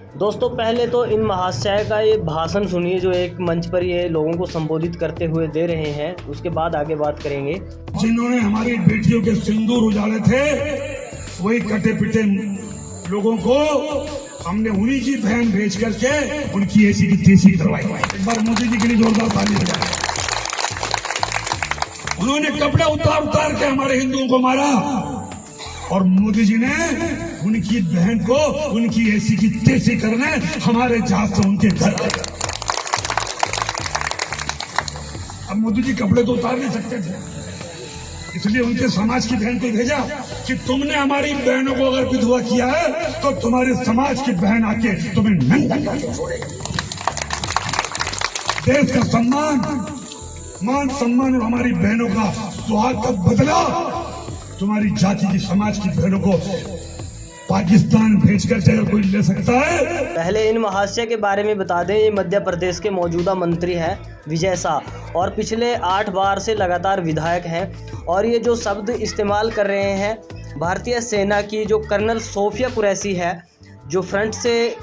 दोस्तों पहले तो इन महाशय का ये भाषण सुनिए जो एक मंच पर ये लोगों को संबोधित करते हुए दे रहे हैं, उसके बाद आगे बात करेंगे। जिन्होंने हमारी बेटियों के सिंदूर उजाड़े थे, वही कटे पिटे लोगों को हमने उन्हीं की बहन भेज करके उनकी ऐसी की तैसी करवाई। एक बार मोदी जी के लिए जोरदार ताली बजाएं। उन्होंने कपड़े उतार उतार के हमारे हिंदुओं को मारा और मोदी जी ने उनकी बहन को उनकी ऐसी की तैसी करने हमारे जहाज से उनके घर आए। अब मोदी जी कपड़े तो उतार नहीं सकते थे, इसलिए उनके समाज की बहन को भेजा कि तुमने हमारी बहनों को अगर विधवा किया है तो तुम्हारे समाज की बहन आके तुम्हें नंगा करके छोड़ेगी। देश का सम्मान, मान सम्मान और हमारी बहनों का सुहाग का बदला तुम्हारी जाति की समाज की बहनों को पाकिस्तान भेजकर अगर कोई ले सकता है। पहले इन महाशय के बारे में बता दें, ये मध्य प्रदेश के मौजूदा मंत्री हैं विजय शाह और पिछले 8 बार से लगातार विधायक हैं। और ये जो शब्द इस्तेमाल कर रहे हैं, भारतीय सेना की जो कर्नल सोफिया कुरैशी है, जो फ्रंट से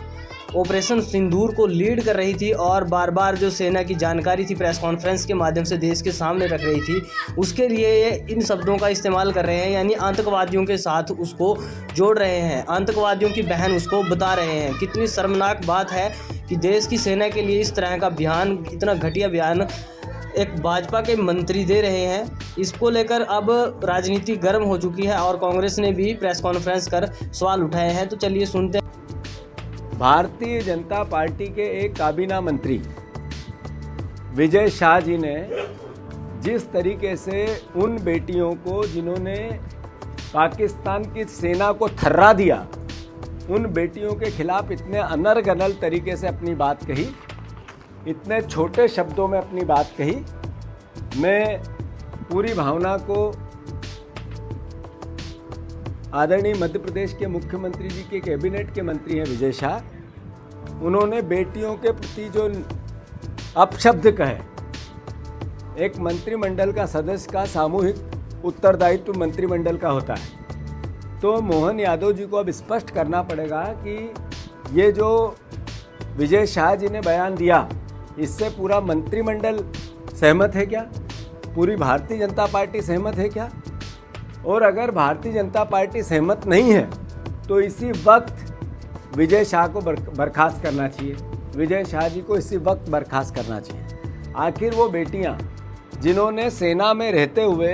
ऑपरेशन सिंदूर को लीड कर रही थी और बार बार जो सेना की जानकारी थी प्रेस कॉन्फ्रेंस के माध्यम से देश के सामने रख रही थी, उसके लिए ये इन शब्दों का इस्तेमाल कर रहे हैं। यानी आतंकवादियों के साथ उसको जोड़ रहे हैं, आतंकवादियों की बहन उसको बता रहे हैं। कितनी शर्मनाक बात है कि देश की सेना के लिए इस तरह का बयान, इतना घटिया बयान एक भाजपा के मंत्री दे रहे हैं। इसको लेकर अब राजनीति गर्म हो चुकी है और कांग्रेस ने भी प्रेस कॉन्फ्रेंस कर सवाल उठाए हैं। तो चलिए सुनते हैं। भारतीय जनता पार्टी के एक काबीना मंत्री विजय शाह जी ने जिस तरीके से उन बेटियों को जिन्होंने पाकिस्तान की सेना को थर्रा दिया, उन बेटियों के खिलाफ इतने अनर्गल तरीके से अपनी बात कही, इतने छोटे शब्दों में अपनी बात कही, मैं पूरी भावना को आदरणीय मध्य प्रदेश के मुख्यमंत्री जी के कैबिनेट के मंत्री हैं विजय शाह, उन्होंने बेटियों के प्रति जो अपशब्द कहे, एक मंत्रिमंडल का सदस्य का सामूहिक उत्तरदायित्व मंत्रिमंडल का होता है। तो मोहन यादव जी को अब स्पष्ट करना पड़ेगा कि ये जो विजय शाह जी ने बयान दिया, इससे पूरा मंत्रिमंडल सहमत है क्या? पूरी भारतीय जनता पार्टी सहमत है क्या? और अगर भारतीय जनता पार्टी सहमत नहीं है तो इसी वक्त विजय शाह को बर्खास्त करना चाहिए। विजय शाह जी को इसी वक्त बर्खास्त करना चाहिए। आखिर वो बेटियां जिन्होंने सेना में रहते हुए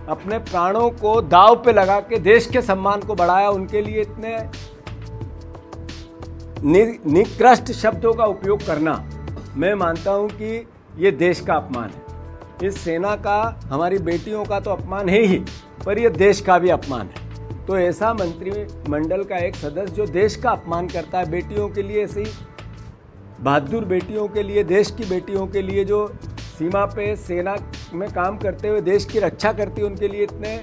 अपने प्राणों को दांव पे लगा के देश के सम्मान को बढ़ाया, उनके लिए इतने निकृष्ट शब्दों का उपयोग करना, मैं मानता हूं कि ये देश का अपमान है। इस सेना का, हमारी बेटियों का तो अपमान है ही, पर यह देश का भी अपमान है। तो ऐसा मंत्रिमंडल का एक सदस्य जो देश का अपमान करता है, बेटियों के लिए, ऐसी बहादुर बेटियों के लिए, देश की बेटियों के लिए जो सीमा पे सेना में काम करते हुए देश की रक्षा करती है, उनके लिए इतने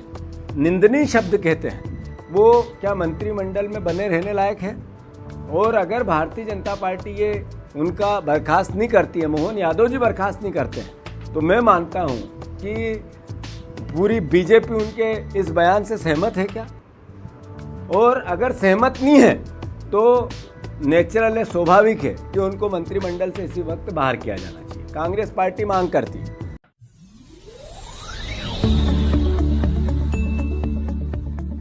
निंदनीय शब्द कहते हैं, वो क्या मंत्रिमंडल में बने रहने लायक है? और अगर भारतीय जनता पार्टी ये उनका बर्खास्त नहीं करती है, मोहन यादव जी बर्खास्त नहीं करते हैं, तो मैं मानता हूँ कि पूरी बीजेपी उनके इस बयान से सहमत है क्या? और अगर सहमत नहीं है तो नेचुरल है, स्वाभाविक है कि उनको मंत्रिमंडल से इसी वक्त बाहर किया जाना चाहिए। कांग्रेस पार्टी मांग करती है